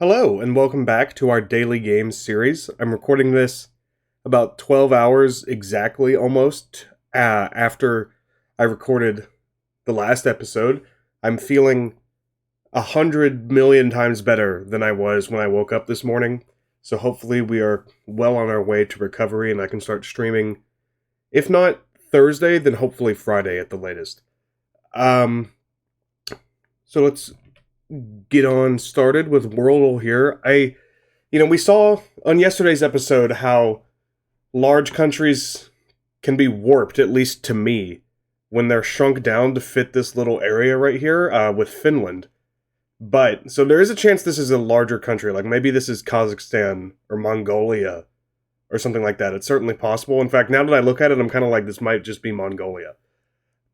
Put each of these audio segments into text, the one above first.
Hello, and welcome back to our daily games series. I'm recording this about 12 hours exactly, almost, after I recorded the last episode. I'm feeling 100 million times better than I was when I woke up this morning. So hopefully we are well on our way to recovery and I can start streaming. If not Thursday, then hopefully Friday at the latest. So let's get on started with Worldle here. We saw on yesterday's episode how large countries can be warped, at least to me, when they're shrunk down to fit this little area right here with Finland. But, so there is a chance this is a larger country, like maybe this is Kazakhstan or Mongolia or something like that. It's certainly possible. In fact, now that I look at it, I'm kind of like, this might just be Mongolia.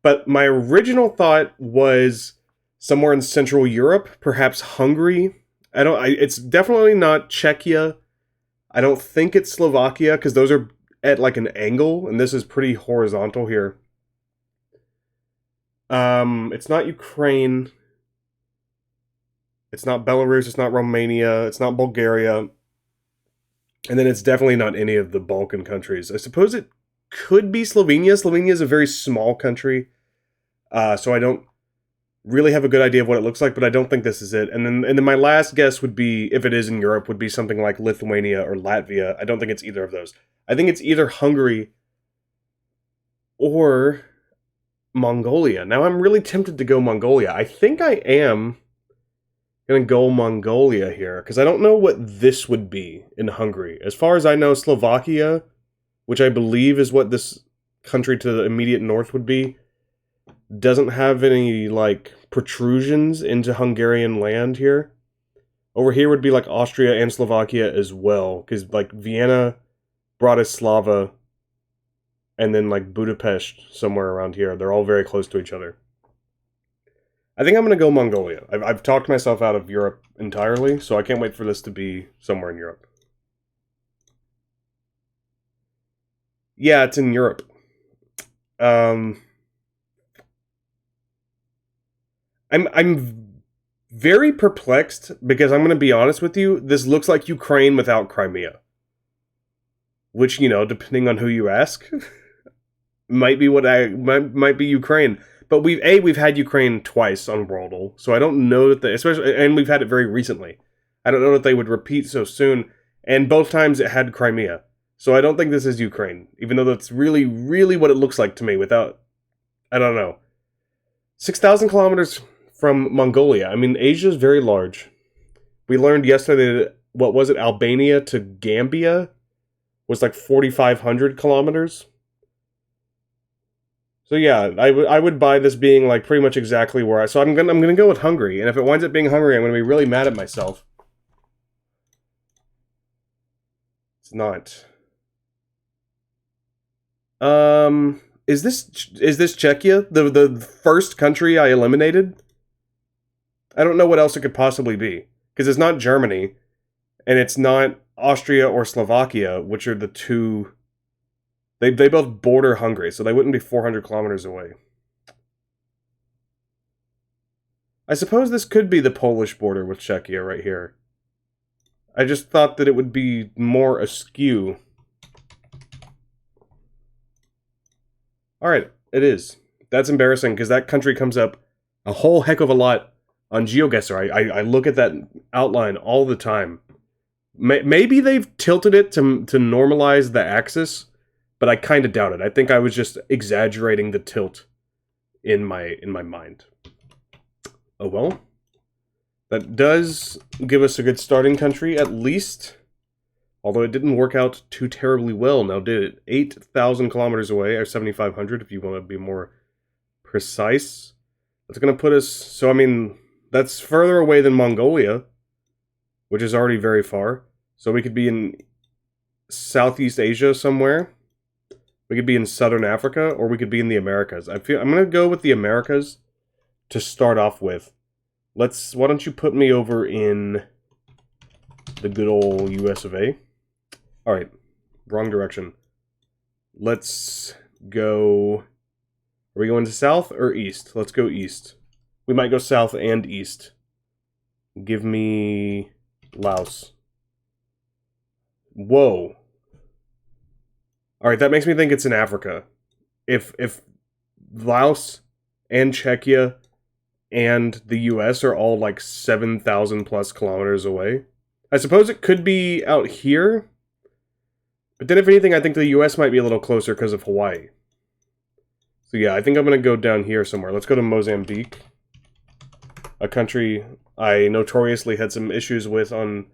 But my original thought was somewhere in Central Europe, perhaps Hungary. It's definitely not Czechia. I don't think it's Slovakia, because those are at like an angle, and this is pretty horizontal here. It's not Ukraine. It's not Belarus, it's not Romania, it's not Bulgaria. And then it's definitely not any of the Balkan countries. I suppose it could be Slovenia. Slovenia is a very small country, so I don't really have a good idea of what it looks like, but I don't think this is it. And then my last guess would be, if it is in Europe, would be something like Lithuania or Latvia. I don't think it's either of those. I think it's either Hungary or Mongolia. Now, I'm really tempted to go Mongolia. I think I am going to go Mongolia here, because I don't know what this would be in Hungary. As far as I know, Slovakia, which I believe is what this country to the immediate north would be, doesn't have any, like, protrusions into Hungarian land here. Over here would be, like, Austria and Slovakia as well, because, like, Vienna, Bratislava, and then, like, Budapest, somewhere around here. They're all very close to each other. I think I'm going to go Mongolia. I've talked myself out of Europe entirely, so I can't wait for this to be somewhere in Europe. Yeah, it's in Europe. I'm very perplexed, because I'm going to be honest with you, this looks like Ukraine without Crimea. Which, depending on who you ask, might be might be Ukraine. But we've had Ukraine twice on Worldle, so I don't know that and we've had it very recently. I don't know that they would repeat so soon, and both times it had Crimea. So I don't think this is Ukraine, even though that's really, really what it looks like to me without, I don't know. 6,000 kilometers from Mongolia. I mean, Asia is very large. We learned yesterday that, what was it, Albania to Gambia was like 4,500 kilometers. So yeah, I would buy this being like pretty much exactly where so I'm gonna go with Hungary, and if it winds up being Hungary, I'm gonna be really mad at myself. It's not. Is this Czechia? The first country I eliminated? I don't know what else it could possibly be, because it's not Germany, and it's not Austria or Slovakia, which are the two. They both border Hungary, so they wouldn't be 400 kilometers away. I suppose this could be the Polish border with Czechia right here. I just thought that it would be more askew. Alright, it is. That's embarrassing, because that country comes up a whole heck of a lot on GeoGuessr. I look at that outline all the time. Maybe they've tilted it to normalize the axis, but I kind of doubt it. I think I was just exaggerating the tilt in my mind. Oh well. That does give us a good starting country, at least. Although it didn't work out too terribly well, now did it? 8,000 kilometers away, or 7,500 if you want to be more precise. That's going to put us... So, I mean, that's further away than Mongolia, which is already very far. So we could be in Southeast Asia somewhere. We could be in Southern Africa, or we could be in the Americas. I'm going to go with the Americas to start off with. Why don't you put me over in the good old US of A? Alright, wrong direction. Let's go... Are we going to south or east? Let's go east. We might go south and east. Give me Laos. Whoa. Alright, that makes me think it's in Africa. If Laos and Czechia and the US are all like 7,000 plus kilometers away, I suppose it could be out here. But then if anything, I think the US might be a little closer because of Hawaii. So yeah, I think I'm going to go down here somewhere. Let's go to Mozambique. A country I notoriously had some issues with on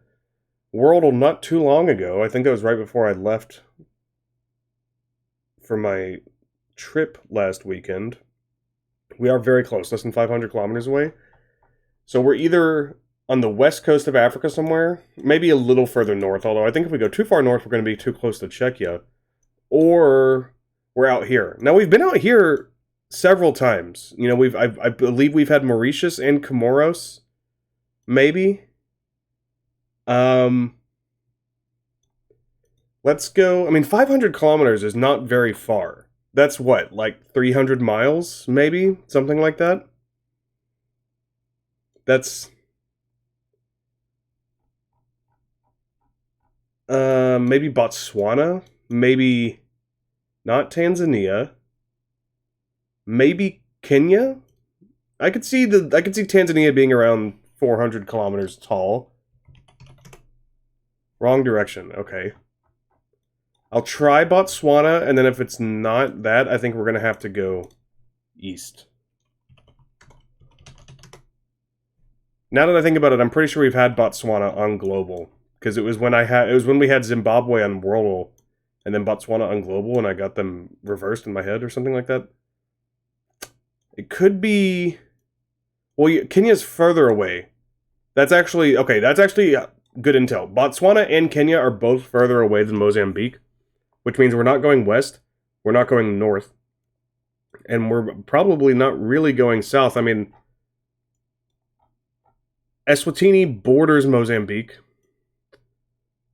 Worldle not too long ago. I think that was right before I left for my trip last weekend. We are very close, less than 500 kilometers away. So we're either on the west coast of Africa somewhere, maybe a little further north, although I think if we go too far north, we're going to be too close to Czechia. Or we're out here. Now, we've been out here several times. You know, I believe we've had Mauritius and Comoros, maybe. Let's go. I mean, 500 kilometers is not very far. That's what, like 300 miles, maybe? Something like that? That's... maybe Botswana? Maybe not Tanzania? Maybe Kenya? I could see Tanzania being around 400 kilometers tall. Wrong direction, okay. I'll try Botswana, and then if it's not that, I think we're gonna have to go east. Now that I think about it, I'm pretty sure we've had Botswana on Globle. Because it was when we had Zimbabwe on Worldle, and then Botswana on Globle, and I got them reversed in my head or something like that. It could be... Well, Kenya's further away. That's actually... Okay, that's actually good intel. Botswana and Kenya are both further away than Mozambique, which means we're not going west, we're not going north, and we're probably not really going south. I mean, Eswatini borders Mozambique.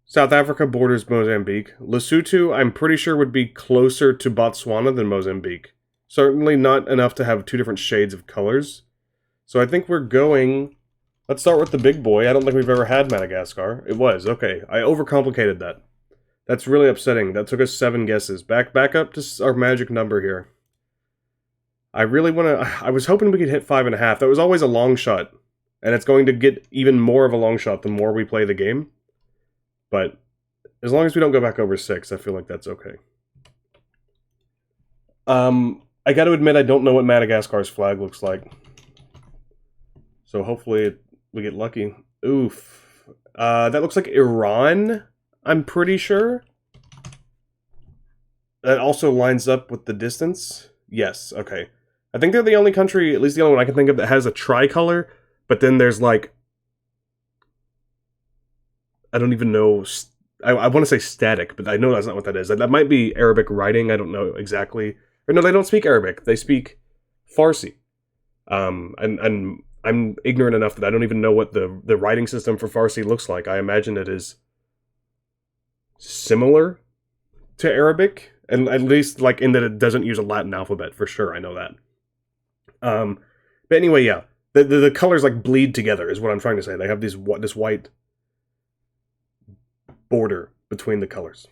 South Africa borders Mozambique. Lesotho, I'm pretty sure, would be closer to Botswana than Mozambique. Certainly not enough to have two different shades of colors. So I think we're going... Let's start with the big boy. I don't think we've ever had Madagascar. It was, okay. I overcomplicated that. That's really upsetting. That took us 7 guesses. Back up to our magic number here. I really want to... I was hoping we could hit 5.5. That was always a long shot. And it's going to get even more of a long shot the more we play the game. But as long as we don't go back over 6, I feel like that's okay. I gotta admit, I don't know what Madagascar's flag looks like. So hopefully we get lucky. Oof. That looks like Iran, I'm pretty sure. That also lines up with the distance. Yes, okay. I think they're the only country, at least the only one I can think of, that has a tricolor, but then there's like... I don't even know... I want to say static, but I know that's not what that is. That might be Arabic writing, I don't know exactly. Or no, they don't speak Arabic. They speak Farsi. And I'm ignorant enough that I don't even know what the writing system for Farsi looks like. I imagine it is similar to Arabic, and at least like in that it doesn't use a Latin alphabet, for sure, I know that. But anyway, yeah. The colors like bleed together is what I'm trying to say. They have this white border between the colors.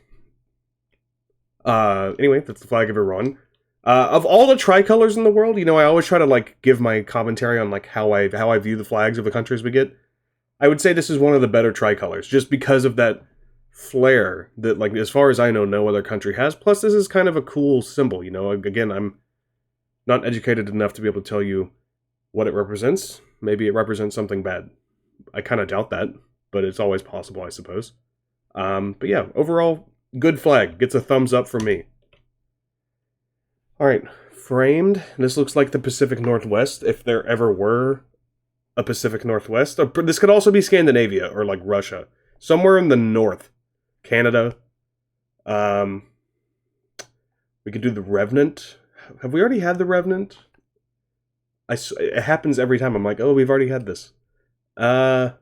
Anyway, that's the flag of Iran. Of all the tricolors in the world, you know, I always try to like give my commentary on like how I view the flags of the countries we get. I would say this is one of the better tricolors, just because of that flair that, like, as far as I know, no other country has. Plus, this is kind of a cool symbol, you know. Again, I'm not educated enough to be able to tell you what it represents. Maybe it represents something bad. I kind of doubt that, but it's always possible, I suppose. But yeah, overall, good flag. Gets a thumbs up from me. Alright, framed. This looks like the Pacific Northwest, if there ever were a Pacific Northwest. This could also be Scandinavia, or like Russia. Somewhere in the north. Canada. We could do the Revenant. Have we already had the Revenant? It happens every time. I'm like, oh, we've already had this. I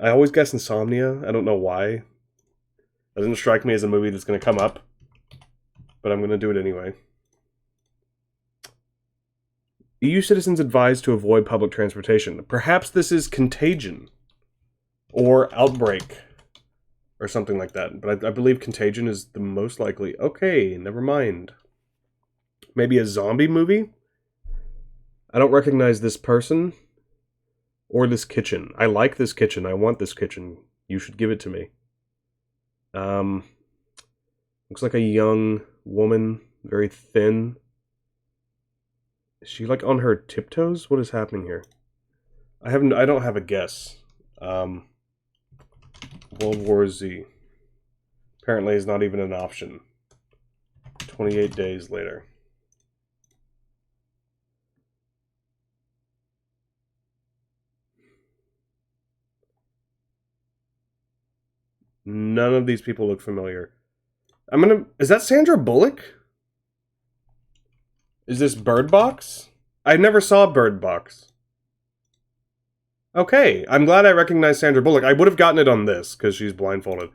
always guess Insomnia. I don't know why. It doesn't strike me as a movie that's going to come up. But I'm going to do it anyway. EU citizens advised to avoid public transportation. Perhaps this is Contagion. Or Outbreak. Or something like that. But I believe Contagion is the most likely. Okay, never mind. Maybe a zombie movie? I don't recognize this person. Or this kitchen. I like this kitchen. I want this kitchen. You should give it to me. Looks like a young woman. Very thin. Is she like on her tiptoes? What is happening here? I don't have a guess. World War Z. Apparently is not even an option. 28 days later. None of these people look familiar. Is that Sandra Bullock? Is this Bird Box? I never saw Bird Box. Okay, I'm glad I recognize Sandra Bullock. I would have gotten it on this, because she's blindfolded.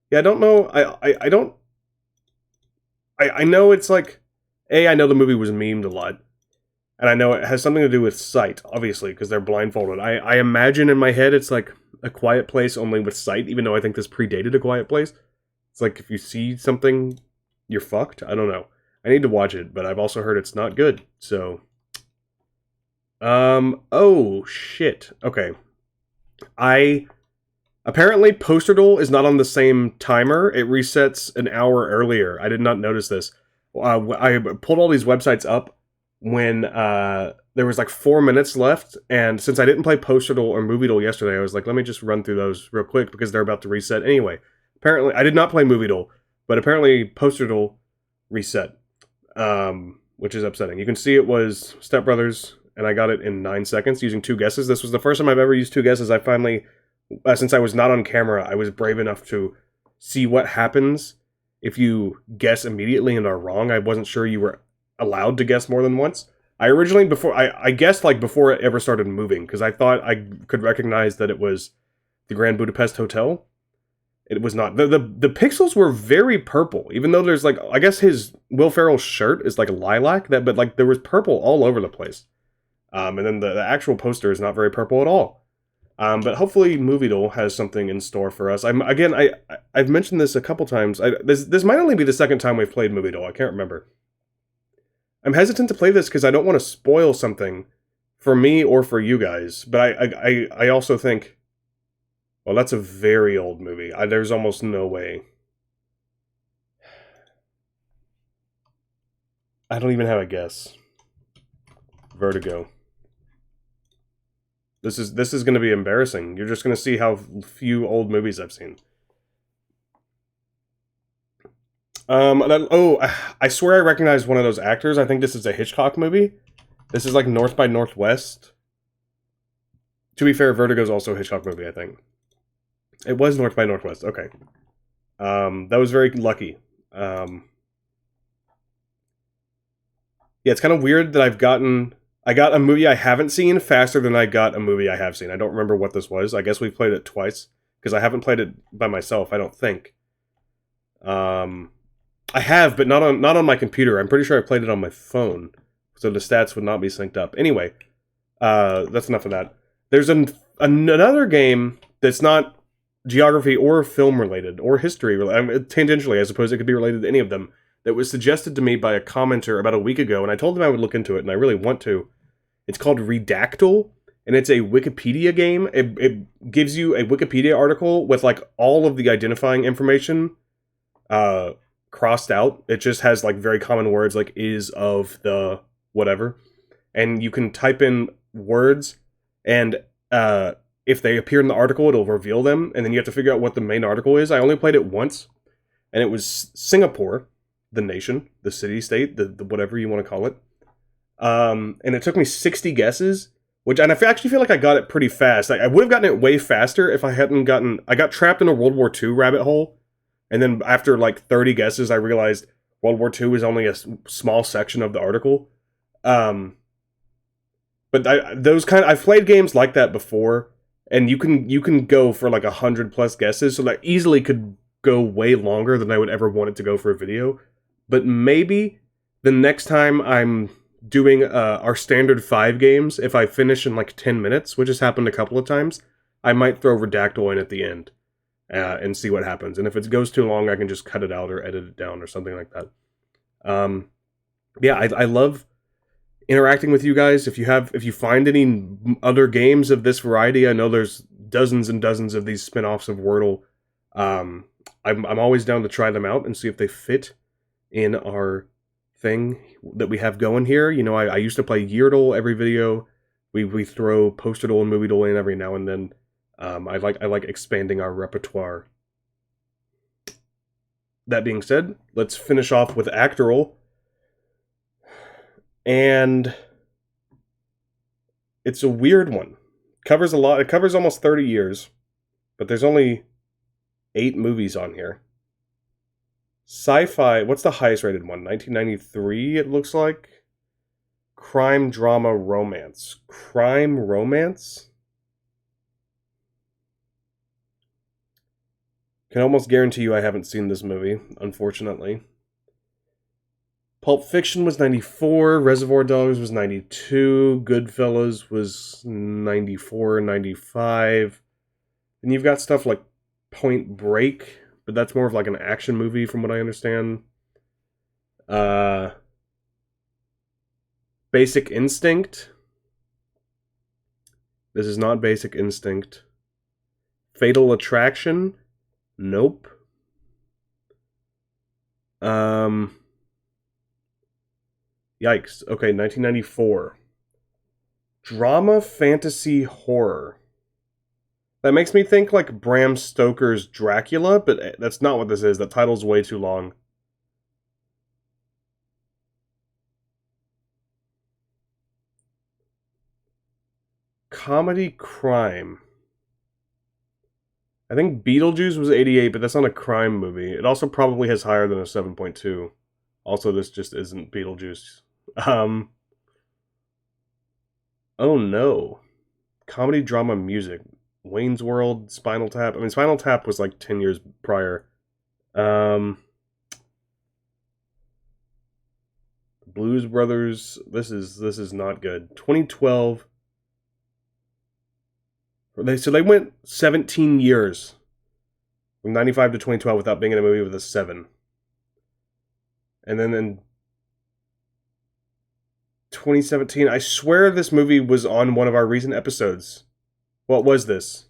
Yeah, I don't know. I don't... I know it's like... I know the movie was memed a lot. And I know it has something to do with sight, obviously, because they're blindfolded. I imagine in my head it's like A Quiet Place only with sight, even though I think this predated A Quiet Place. It's like if you see something, you're fucked? I don't know. I need to watch it, but I've also heard it's not good, so... oh, shit. Okay. Apparently, Posterdle is not on the same timer. It resets an hour earlier. I did not notice this. I pulled all these websites up when there was like 4 minutes left, and since I didn't play Posterdle or Moviedle yesterday, I was like, let me just run through those real quick because they're about to reset anyway. Apparently, I did not play Moviedle, but apparently Posterdle reset, which is upsetting. You can see it was Step Brothers, and I got it in 9 seconds using 2 guesses. This was the first time I've ever used 2 guesses. I finally, since I was not on camera, I was brave enough to see what happens if you guess immediately and are wrong. I wasn't sure you were allowed to guess more than once. I originally, I guessed like before it ever started moving, because I thought I could recognize that it was the Grand Budapest Hotel. It was not. The pixels were very purple, even though there's like, I guess his Will Ferrell's shirt is like lilac, but like there was purple all over the place. And then the actual poster is not very purple at all. But hopefully Moviedle has something in store for us. I've mentioned this a couple times. This might only be the second time we've played Moviedle. I can't remember. I'm hesitant to play this because I don't want to spoil something for me or for you guys. But I also think, well, that's a very old movie. There's almost no way. I don't even have a guess. Vertigo. This is going to be embarrassing. You're just going to see how few old movies I've seen. I swear I recognize one of those actors. I think this is a Hitchcock movie. This is like North by Northwest. To be fair, Vertigo's also a Hitchcock movie, I think. It was North by Northwest. Okay. That was very lucky. Yeah, it's kind of weird that I got a movie I haven't seen faster than I got a movie I have seen. I don't remember what this was. I guess we played it twice, because I haven't played it by myself, I don't think. I have, but not on my computer. I'm pretty sure I played it on my phone, so the stats would not be synced up. Anyway, that's enough of that. There's another game that's not geography or film related, or history related. Tangentially, I suppose it could be related to any of them, that was suggested to me by a commenter about a week ago, and I told them I would look into it, and I really want to. It's called Redactyl, and it's a Wikipedia game. It gives you a Wikipedia article with like all of the identifying information crossed out. It just has like very common words like is, of, the, whatever. And you can type in words, and if they appear in the article, it'll reveal them, and then you have to figure out what the main article is. I only played it once, and it was Singapore, the nation, the city-state, the whatever you want to call it. And it took me 60 guesses, and I actually feel like I got it pretty fast. I would have gotten it way faster if I hadn't I got trapped in a World War II rabbit hole, and then after like 30 guesses, I realized World War II is only a small section of the article. But I've played games like that before, and you can go for like 100+ guesses, so that easily could go way longer than I would ever want it to go for a video. But maybe the next time I'm doing our standard 5 games, if I finish in like 10 minutes, which has happened a couple of times, I might throw Redactyl in at the end and see what happens. And if it goes too long, I can just cut it out or edit it down or something like that. Yeah, I love interacting with you guys. If you find any other games of this variety, I know there's dozens and dozens of these spin-offs of Wordle. I'm always down to try them out and see if they fit in our thing that we have going here. You know, I used to play Yeardle every video. We throw Posterdle and Moviedle in every now and then. I like expanding our repertoire. That being said, let's finish off with Actorle. And it's a weird one. Covers a lot. It covers almost 30 years, but there's only 8 movies on here. Sci-fi, what's the highest rated one? 1993, it looks like. Crime, drama, romance. Crime, romance? Can almost guarantee you I haven't seen this movie, unfortunately. Pulp Fiction was 94, Reservoir Dogs was 92, Goodfellas was 94, 95. And you've got stuff like Point Break, but that's more of like an action movie from what I understand. Basic Instinct. This is not Basic Instinct. Fatal Attraction. Nope. Yikes. Okay, 1994. Drama, fantasy, horror. That makes me think like Bram Stoker's Dracula, but that's not what this is. That title's way too long. Comedy, crime. I think Beetlejuice was 88, but that's not a crime movie. It also probably has higher than a 7.2. Also, this just isn't Beetlejuice. Oh no. Comedy, drama, music. Wayne's World, Spinal Tap. I mean, Spinal Tap was like 10 years prior. Blues Brothers. This is not good. 2012. So they went 17 years from 95 to 2012 without being in a movie with a 7. And then in 2017, I swear this movie was on one of our recent episodes. What was this?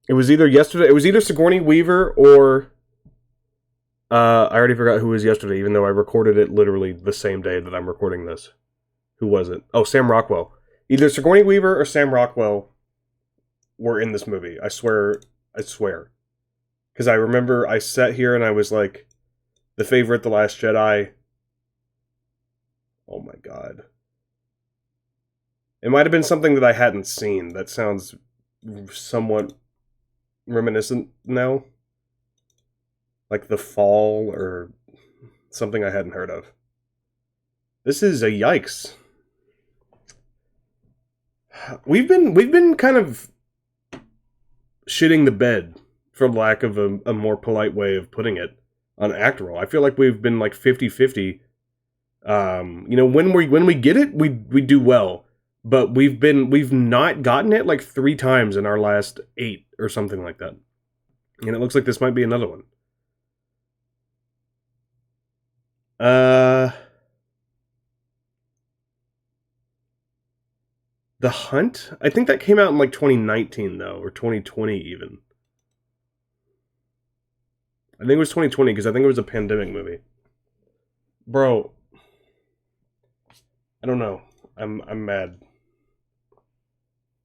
It was either yesterday. It was either Sigourney Weaver or I already forgot who was yesterday, even though I recorded it literally the same day that I'm recording this. Who was it? Oh, Sam Rockwell. Either Sigourney Weaver or Sam Rockwell were in this movie. I swear. Because I remember I sat here and I was like, The Favorite, The Last Jedi. Oh my god. It might have been something that I hadn't seen. That sounds somewhat reminiscent now. Like The Fall or something I hadn't heard of. This is a yikes. We've been kind of shitting the bed, for lack of a more polite way of putting it, on Actorle. I feel like we've been like 50-50. You know, when we get it, we do well. But we've not gotten it like 3 times in our last 8 or something like that. And it looks like this might be another one. The Hunt? I think that came out in like 2019 though, or 2020 even. I think it was 2020 because I think it was a pandemic movie. Bro, I don't know. I'm mad.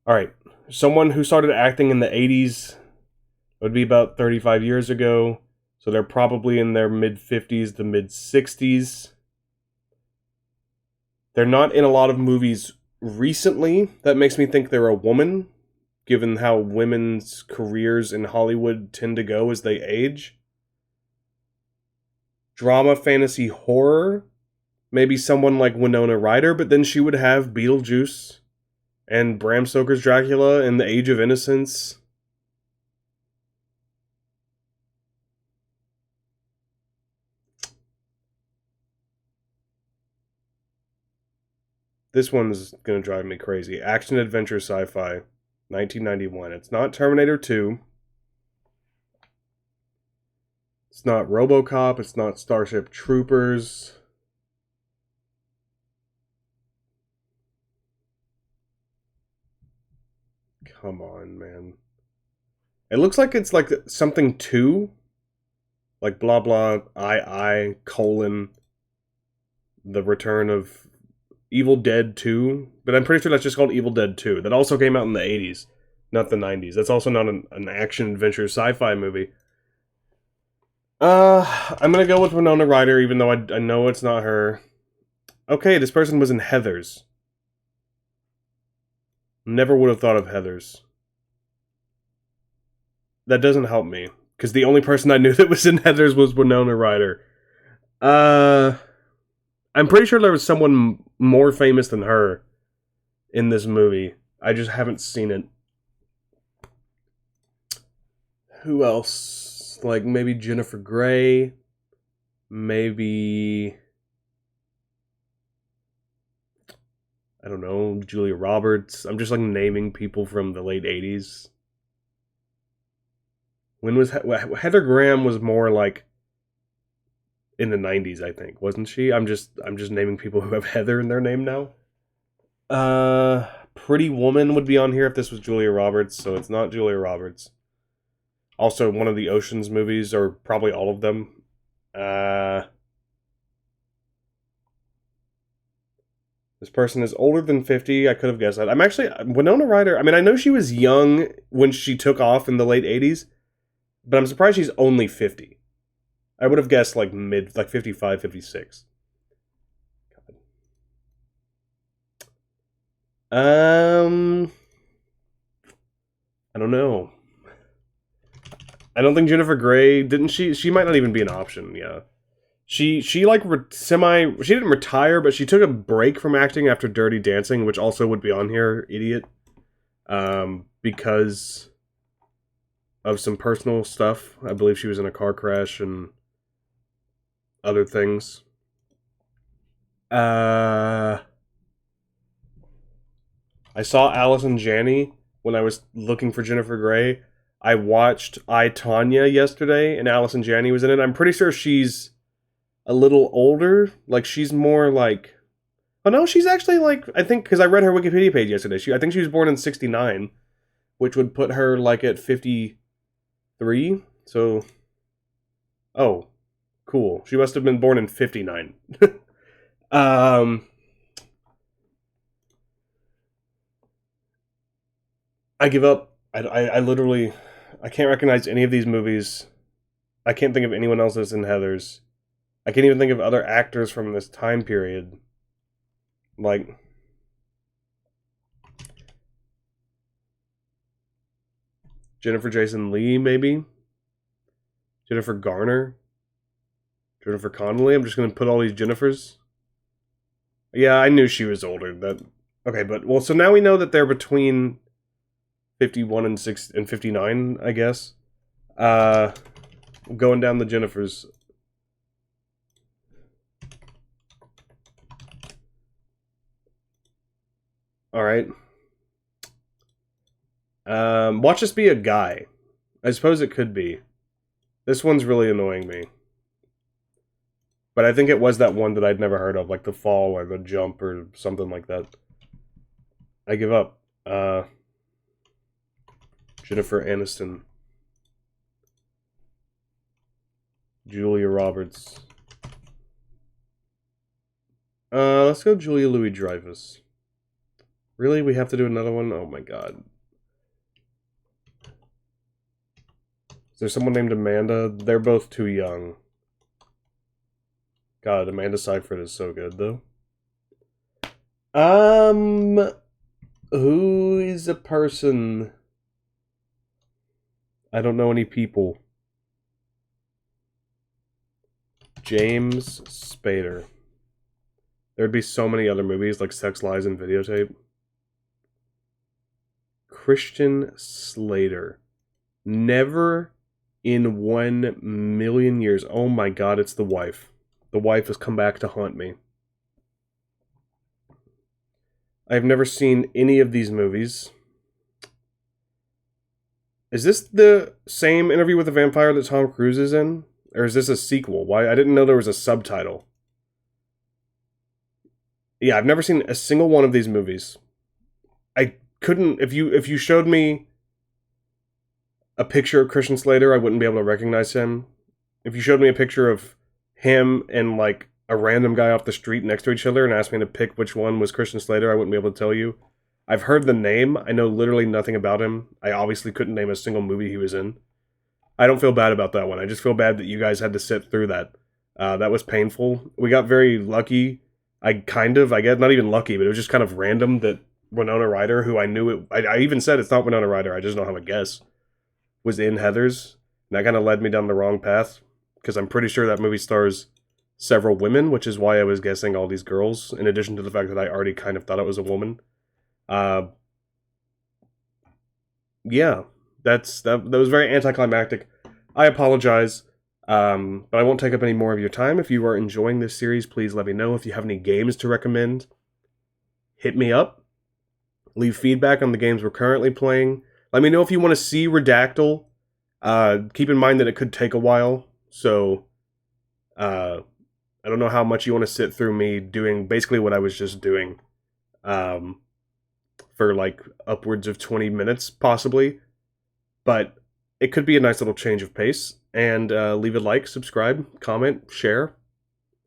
All right, someone who started acting in the 80s would be about 35 years ago, so they're probably in their mid-50s to mid-60s. They're not in a lot of movies recently. That makes me think they're a woman, given how women's careers in Hollywood tend to go as they age. Drama, fantasy, horror. Maybe someone like Winona Ryder, but then she would have Beetlejuice and Bram Stoker's Dracula and The Age of Innocence. This one's gonna drive me crazy. Action adventure sci-fi, 1991. It's not Terminator 2. It's not RoboCop. It's not Starship Troopers. Come on, man. It looks like it's like something 2. Like blah blah I colon the return of Evil Dead 2. But I'm pretty sure that's just called Evil Dead 2. That also came out in the 80s, not the 90s. That's also not an action adventure sci-fi movie. I'm gonna go with Winona Ryder, even though I know it's not her. Okay, this person was in Heathers. Never would have thought of Heathers. That doesn't help me, because the only person I knew that was in Heathers was Winona Ryder. I'm pretty sure there was someone more famous than her in this movie. I just haven't seen it. Who else? Like, maybe Jennifer Grey? Maybe... I don't know, Julia Roberts. I'm just, like, naming people from the late 80s. When was... Heather Graham was more, like, in the 90s, I think, wasn't she? I'm just naming people who have Heather in their name now. Pretty Woman would be on here if this was Julia Roberts, so it's not Julia Roberts. Also, one of the Ocean's movies, or probably all of them. This person is older than 50. I could have guessed that. I'm actually... Winona Ryder... I mean, I know she was young when she took off in the late 80s, but I'm surprised she's only 50. I would have guessed, like, 55, 56. God. I don't know. I don't think Jennifer Grey... Didn't she... She might not even be an option, yeah. She like, she didn't retire, but she took a break from acting after Dirty Dancing, which also would be on here, idiot. Because of some personal stuff. I believe she was in a car crash and other things. I saw Allison Janney when I was looking for Jennifer Grey. I watched I, Tonya yesterday, and Allison Janney was in it. I'm pretty sure she's a little older. Like, she's more like... Oh, no, she's actually, like... I think, because I read her Wikipedia page yesterday. I think she was born in 69, which would put her, like, at 53. So... Oh, cool. She must have been born in 59. I give up. I literally... I can't recognize any of these movies. I can't think of anyone else that's in Heathers. I can't even think of other actors from this time period. Like... Jennifer Jason Leigh, maybe? Jennifer Garner? Jennifer Connelly? I'm just going to put all these Jennifers. Yeah, I knew she was older. Okay, but... Well, so now we know that they're between 51 and 59, I guess. Going down the Jennifers... Alright. Watch This Be a Guy. I suppose it could be. This one's really annoying me. But I think it was that one that I'd never heard of, like The Fall or The Jump or something like that. I give up. Jennifer Aniston. Julia Roberts. Let's go Julia Louis-Dreyfus. Really? We have to do another one? Oh my god. Is there someone named Amanda? They're both too young. God, Amanda Seyfried is so good, though. Who is a person? I don't know any people. James Spader. There'd be so many other movies like Sex, Lies, and Videotape. Christian Slater. Never in 1,000,000 years. Oh my god, it's the wife. The wife has come back to haunt me. I've never seen any of these movies. Is this the same Interview with a Vampire that Tom Cruise is in? Or is this a sequel? Why? I didn't know there was a subtitle. Yeah, I've never seen a single one of these movies. I couldn't, if you showed me a picture of Christian Slater, I wouldn't be able to recognize him. If you showed me a picture of him and like a random guy off the street next to each other and asked me to pick which one was Christian Slater, I wouldn't be able to tell you. I've heard the name. I know literally nothing about him. I obviously couldn't name a single movie he was in. I don't feel bad about that one. I just feel bad that you guys had to sit through that. That was painful. We got very lucky. I guess, not even lucky, but it was just kind of random that Winona Ryder, who I knew I even said it's not Winona Ryder, I just don't have a guess, was in Heathers. And that kind of led me down the wrong path, because I'm pretty sure that movie stars several women, which is why I was guessing all these girls, in addition to the fact that I already kind of thought it was a woman. Yeah, that was very anticlimactic. I apologize, but I won't take up any more of your time. If you are enjoying this series, please let me know. If you have any games to recommend, hit me up. Leave feedback on the games we're currently playing. Let me know if you want to see Redactyl. Keep in mind that it could take a while, so I don't know how much you want to sit through me doing basically what I was just doing for like upwards of 20 minutes, possibly. But it could be a nice little change of pace. And leave a like, subscribe, comment, share,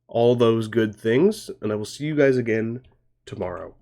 all those good things. And I will see you guys again tomorrow.